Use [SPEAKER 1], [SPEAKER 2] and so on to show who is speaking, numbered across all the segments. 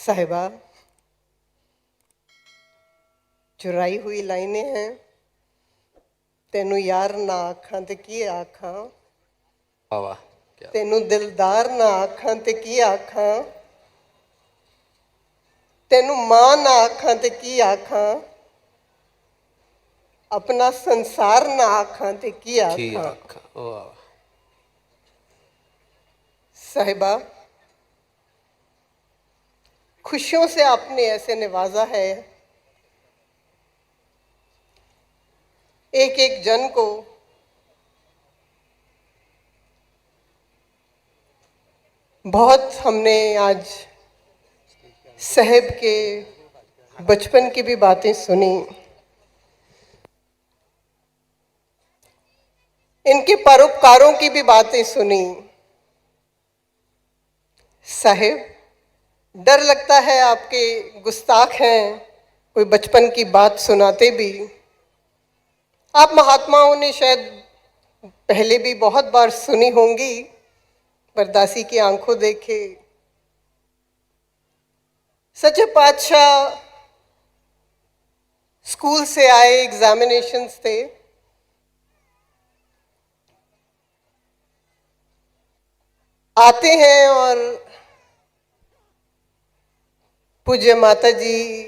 [SPEAKER 1] साहिबा, चुराई हुई लाइनें हैं। तेनू यार ना आखां ते की आखां,
[SPEAKER 2] वाह वाह, क्या
[SPEAKER 1] तेनू दिलदार ना आखां ते की आखां, तेनू मां ना आखां ते की आखां, अपना संसार ना आखां ते की
[SPEAKER 2] थी
[SPEAKER 1] आखां।
[SPEAKER 2] आखा, वाह
[SPEAKER 1] साहिबा, खुशियों से आपने ऐसे नवाजा है, एक एक जन को बहुत हमने आज साहिब के बचपन की भी बातें सुनी, इनके परोपकारों की भी बातें सुनी। साहिब, डर लगता है आपके गुस्ताख हैं, कोई बचपन की बात सुनाते भी। आप महात्माओं ने शायद पहले भी बहुत बार सुनी होंगी, पर दासी की आंखों देखे। सच्चे पातशाह स्कूल से आए, एग्जामिनेशंस थे, आते हैं और पूज्य माता जी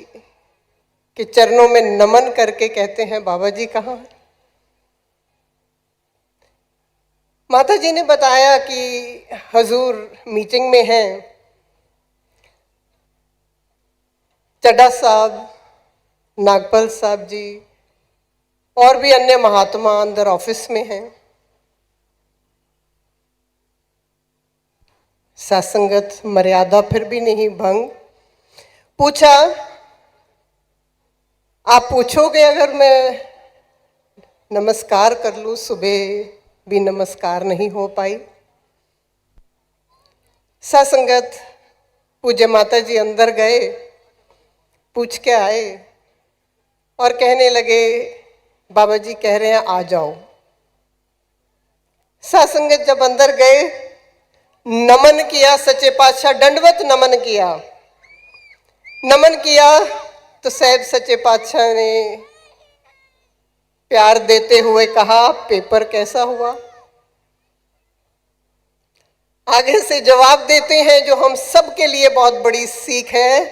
[SPEAKER 1] के चरणों में नमन करके कहते हैं, बाबा जी कहाँ हैं? माता जी ने बताया कि हजूर मीटिंग में हैं। चड्ढा साहब, नागपाल साहब जी और भी अन्य महात्मा अंदर ऑफिस में हैं। सत्संगत मर्यादा फिर भी नहीं भंग। पूछा, आप पूछोगे अगर मैं नमस्कार कर लूं? सुबह भी नमस्कार नहीं हो पाई। सत्संगत पूज्य माता जी अंदर गए, पूछ के आए और कहने लगे, बाबा जी कह रहे हैं आ जाओ। सत्संगत जब अंदर गए, नमन किया, सच्चे पातशाह दंडवत नमन किया। नमन किया तो साहब सच्चे पातशाह ने प्यार देते हुए कहा, पेपर कैसा हुआ? आगे से जवाब देते हैं जो हम सब के लिए बहुत बड़ी सीख है।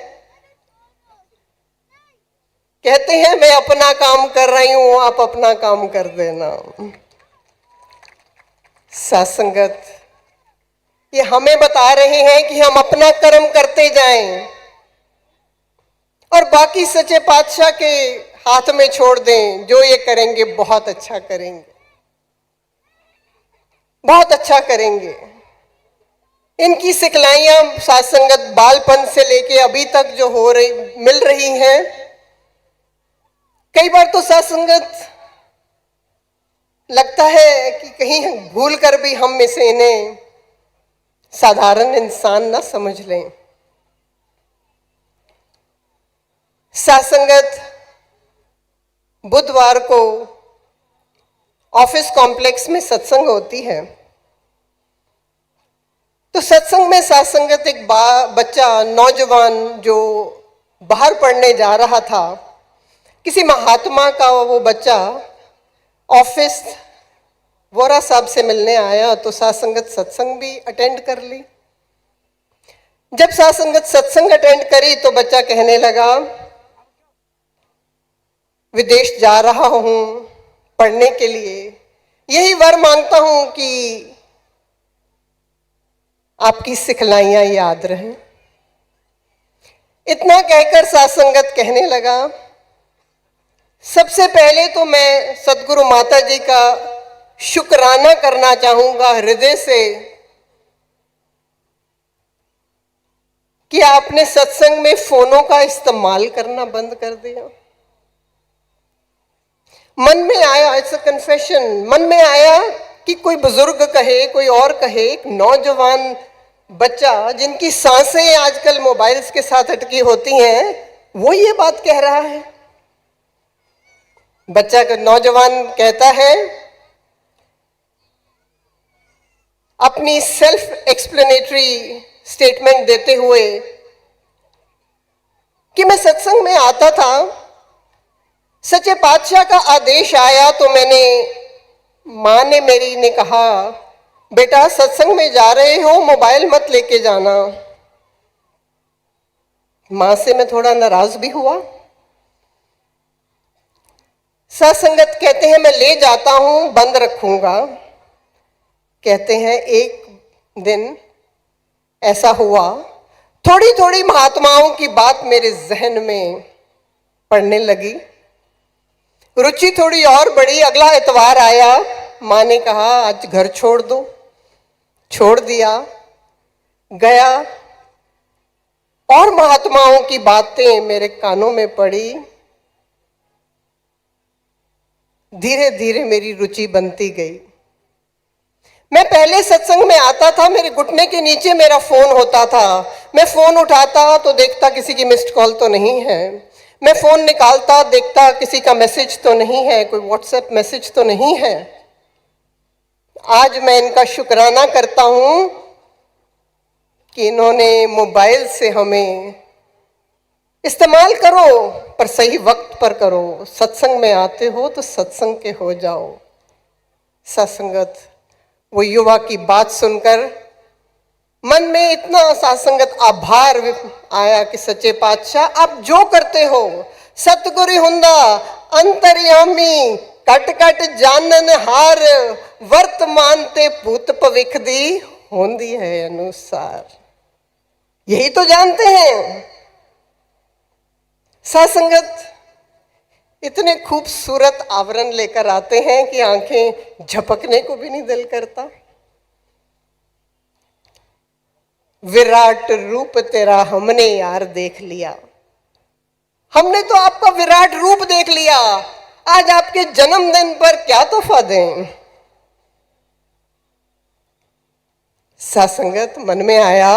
[SPEAKER 1] कहते हैं मैं अपना काम कर रही हूं, आप अपना काम कर देना। सत्संगत ये हमें बता रहे हैं कि हम अपना कर्म करते जाएं और बाकी सच्चे पातशाह के हाथ में छोड़ दें। जो ये करेंगे बहुत अच्छा करेंगे, बहुत अच्छा करेंगे। इनकी सिखलाइयां सत्संगत बालपन से लेके अभी तक जो हो रही मिल रही हैं। कई बार तो सत्संगत लगता है कि कहीं भूल कर भी हम में से इन्हें साधारण इंसान ना समझ लें। सत्संगत बुधवार को ऑफिस कॉम्प्लेक्स में सत्संग होती है। तो सत्संग में सत्संगत एक बच्चा, नौजवान जो बाहर पढ़ने जा रहा था, किसी महात्मा का वो बच्चा ऑफिस वोरा साहब से मिलने आया, तो सत्संगत सत्संग भी अटेंड कर ली। जब सत्संगत सत्संग अटेंड करी तो बच्चा कहने लगा, विदेश जा रहा हूं पढ़ने के लिए, यही वर मांगता हूं कि आपकी सिखलाइयां याद रहें। इतना कहकर सत्संगत कहने लगा, सबसे पहले तो मैं सदगुरु माता जी का शुक्राना करना चाहूंगा हृदय से कि आपने सत्संग में फोनों का इस्तेमाल करना बंद कर दिया। मन में आया, इट्स अ कन्फेशन, मन में आया कि कोई बुजुर्ग कहे, कोई और कहे, एक नौजवान बच्चा जिनकी सांसें आजकल मोबाइल्स के साथ अटकी होती हैं, वो ये बात कह रहा है। बच्चा का नौजवान कहता है, अपनी सेल्फ एक्सप्लेनेटरी स्टेटमेंट देते हुए कि मैं सत्संग में आता था, सच्चे पातशाह का आदेश आया तो माँ ने मेरी ने कहा, बेटा सत्संग में जा रहे हो, मोबाइल मत लेके जाना। माँ से मैं थोड़ा नाराज भी हुआ। सत्संगत कहते हैं मैं ले जाता हूं, बंद रखूंगा। कहते हैं एक दिन ऐसा हुआ, थोड़ी थोड़ी महात्माओं की बात मेरे जहन में पड़ने लगी, रुचि थोड़ी और बढ़ी। अगला इतवार आया, माँ ने कहा आज घर छोड़ दो। छोड़ दिया, गया और महात्माओं की बातें मेरे कानों में पड़ी। धीरे धीरे मेरी रुचि बनती गई। मैं पहले सत्संग में आता था, मेरे घुटने के नीचे मेरा फोन होता था। मैं फोन उठाता तो देखता किसी की मिस्ड कॉल तो नहीं है। मैं फोन निकालता, देखता किसी का मैसेज तो नहीं है, कोई व्हाट्सएप मैसेज तो नहीं है। आज मैं इनका शुक्राना करता हूं कि इन्होंने मोबाइल से हमें इस्तेमाल करो पर सही वक्त पर करो। सत्संग में आते हो तो सत्संग के हो जाओ। सत्संगत, वो युवा की बात सुनकर मन में इतना सत्संगत आभार आया कि सच्चे पातशाह आप जो करते हो, सतगुरु हुंदा अंतर्यामी, कट कट जानन हार, वर्तमान ते भूत भविख दी होंदी है अनुसार। यही तो जानते हैं। सत्संगत इतने खूबसूरत आवरण लेकर आते हैं कि आंखें झपकने को भी नहीं दिल करता। विराट रूप तेरा हमने यार देख लिया। हमने तो आपका विराट रूप देख लिया। आज आपके जन्मदिन पर क्या तोहफा दें? सत्संगत मन में आया,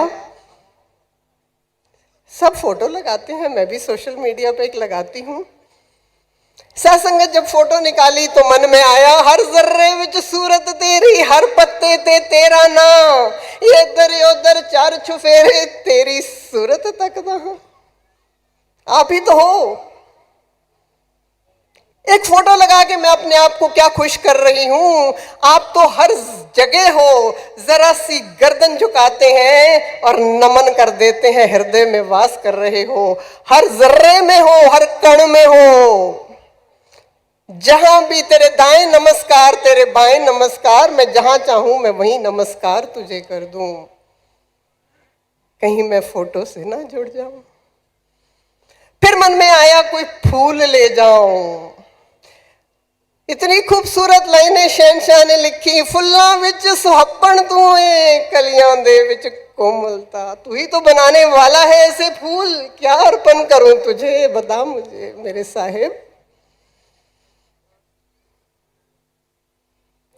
[SPEAKER 1] सब फोटो लगाते हैं, मैं भी सोशल मीडिया पे एक लगाती हूं। सत्संगत जब फोटो निकाली तो मन में आया, हर जर्रे विच सूरत तेरी, हर पत्ते ते तेरा नाम, ये इधर उधर चार छुफेरे तेरी सूरत तकदा हूं। आप ही तो हो। एक फोटो लगा के मैं अपने आप को क्या खुश कर रही हूं। आप तो हर जगह हो, जरा सी गर्दन झुकाते हैं और नमन कर देते हैं, हृदय में वास कर रहे हो, हर जर्रे में हो, हर कण में हो। जहां भी तेरे दाएं नमस्कार, तेरे बाएं नमस्कार, मैं जहां चाहूं मैं वहीं नमस्कार तुझे कर दूं। कहीं मैं फोटो से ना जुड़ जाऊं। फिर मन में आया कोई फूल ले जाऊं। इतनी खूबसूरत लाइनें शहनशाह ने लिखी, फुल्लां विच सुहापण तू है, कलियां दे विच कोमलता। तू ही तो बनाने वाला है ऐसे फूल, क्या अर्पण करूं तुझे बता मुझे मेरे साहिब।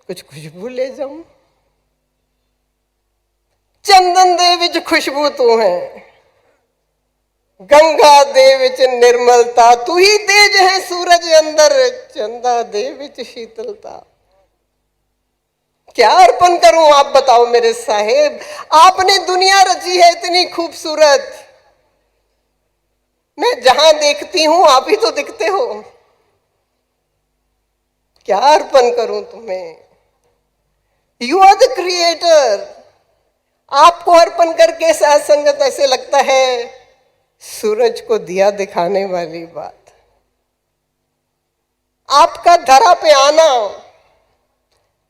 [SPEAKER 1] कुछ खुशबू ले जाऊं। चंदन दे विच खुशबू तू है, गंगा दे विच निर्मलता। तू ही तेज है सूरज अंदर, चंदा दे विच शीतलता। क्या अर्पण करूं आप बताओ मेरे साहेब। आपने दुनिया रची है इतनी खूबसूरत, मैं जहां देखती हूं आप ही तो दिखते हो। क्या अर्पण करूं तुम्हें। You are the creator. आपको अर्पण करके सत्संगत ऐसे लगता है सूरज को दिया दिखाने वाली बात। आपका धरा पे आना,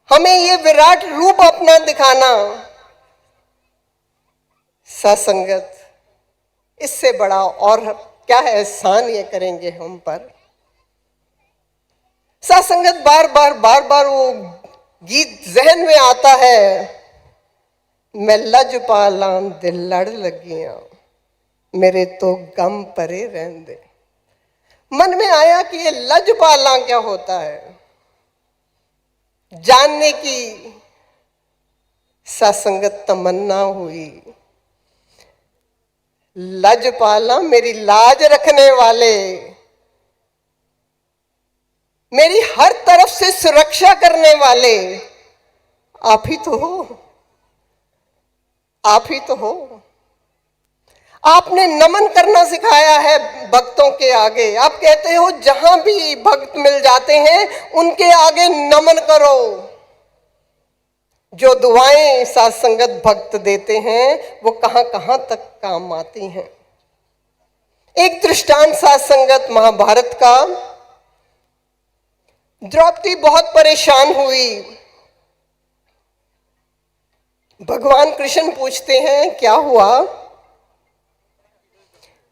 [SPEAKER 1] हमें ये विराट रूप अपना दिखाना, सत्संगत इससे बड़ा और क्या है एहसान ये करेंगे हम पर। सत्संगत बार बार वो गीत जहन में आता है, मैं लजपालां दे लड़ लगियां, मेरे तो गम परे रहंदे। मन में आया कि ये लजपालां क्या होता है, जानने की सत्संगत तमन्ना हुई। लजपालां मेरी लाज रखने वाले, मेरी हर तरफ से सुरक्षा करने वाले आप ही तो हो। आप ही तो हो। आपने नमन करना सिखाया है भक्तों के आगे। आप कहते हो जहां भी भक्त मिल जाते हैं उनके आगे नमन करो। जो दुआएं साथ संगत भक्त देते हैं वो कहां कहां तक काम आती हैं। एक दृष्टांत साथ संगत महाभारत का। द्रौपदी बहुत परेशान हुई। भगवान कृष्ण पूछते हैं क्या हुआ।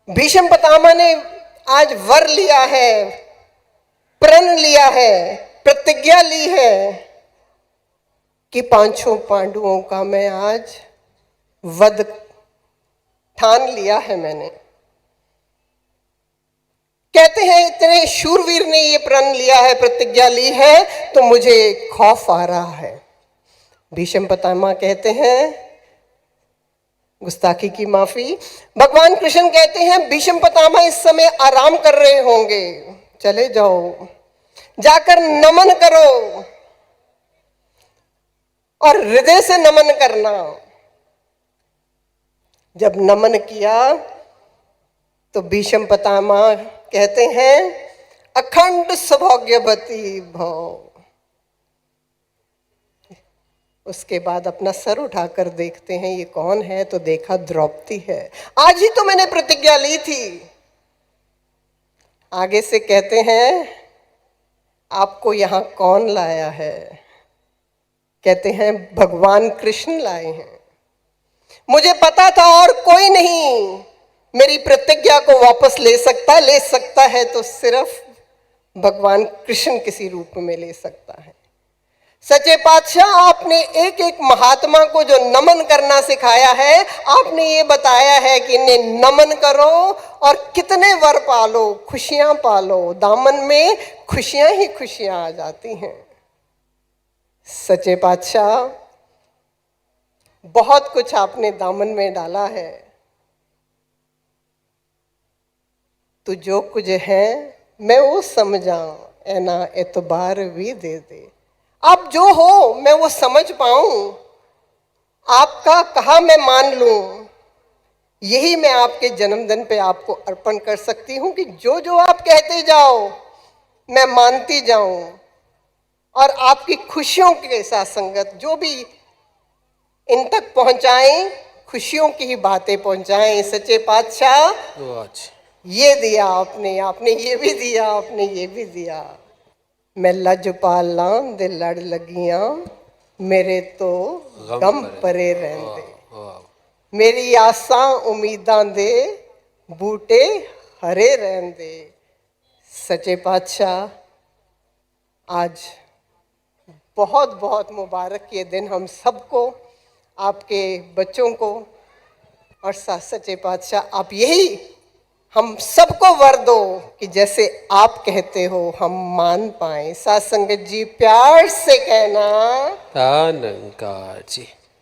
[SPEAKER 1] भीष्म पितामह ने आज वर लिया है, प्रण लिया है, प्रतिज्ञा ली है कि पांचों पांडवों का मैं आज वध ठान लिया है मैंने। कहते हैं इतने शूरवीर ने ये प्रण लिया है, प्रतिज्ञा ली है, तो मुझे खौफ आ रहा है। भीष्म पितामह कहते हैं, गुस्ताखी की माफी, भगवान कृष्ण कहते हैं भीष्म पितामह इस समय आराम कर रहे होंगे, चले जाओ, जाकर नमन करो और हृदय से नमन करना। जब नमन किया तो भीष्म पितामह कहते हैं अखंड सौभाग्यवती भव। उसके बाद अपना सर उठाकर देखते हैं ये कौन है, तो देखा द्रौपदी है। आज ही तो मैंने प्रतिज्ञा ली थी। आगे से कहते हैं आपको यहां कौन लाया है। कहते हैं भगवान कृष्ण लाए हैं। मुझे पता था और कोई नहीं मेरी प्रतिज्ञा को वापस ले सकता है तो सिर्फ भगवान कृष्ण किसी रूप में ले सकता है। सच्चे पातशाह, आपने एक एक महात्मा को जो नमन करना सिखाया है, आपने ये बताया है कि इन्हें नमन करो और कितने वर पालो, खुशियां पालो, दामन में खुशियां ही खुशियां आ जाती हैं। सच्चे पातशाह, बहुत कुछ आपने दामन में डाला है। तो जो कुछ है मैं वो समझा, एना एतबार भी दे दे। आप जो हो मैं वो समझ पाऊं, आपका कहा मैं मान लूं। यही मैं आपके जन्मदिन पे आपको अर्पण कर सकती हूं कि जो जो आप कहते जाओ मैं मानती जाऊं और आपकी खुशियों के साथ संगत जो भी इन तक पहुंचाएं, खुशियों की ही बातें पहुंचाएं। सच्चे पातशाह, ये दिया आपने, आपने ये भी दिया, आपने ये भी दिया। मैं लजपाला दे लड़ लगियां, मेरे तो गम परे रहंदे। मेरी आसां उम्मीदां दे बूटे हरे रहंदे। सच्चे पातशाह, आज बहुत बहुत मुबारक ये दिन हम सबको, आपके बच्चों को, और सच्चे पातशाह आप यही हम सबको वर दो कि जैसे आप कहते हो हम मान पाए। साथ संगत जी प्यार से कहना,
[SPEAKER 2] धन्यवाद जी।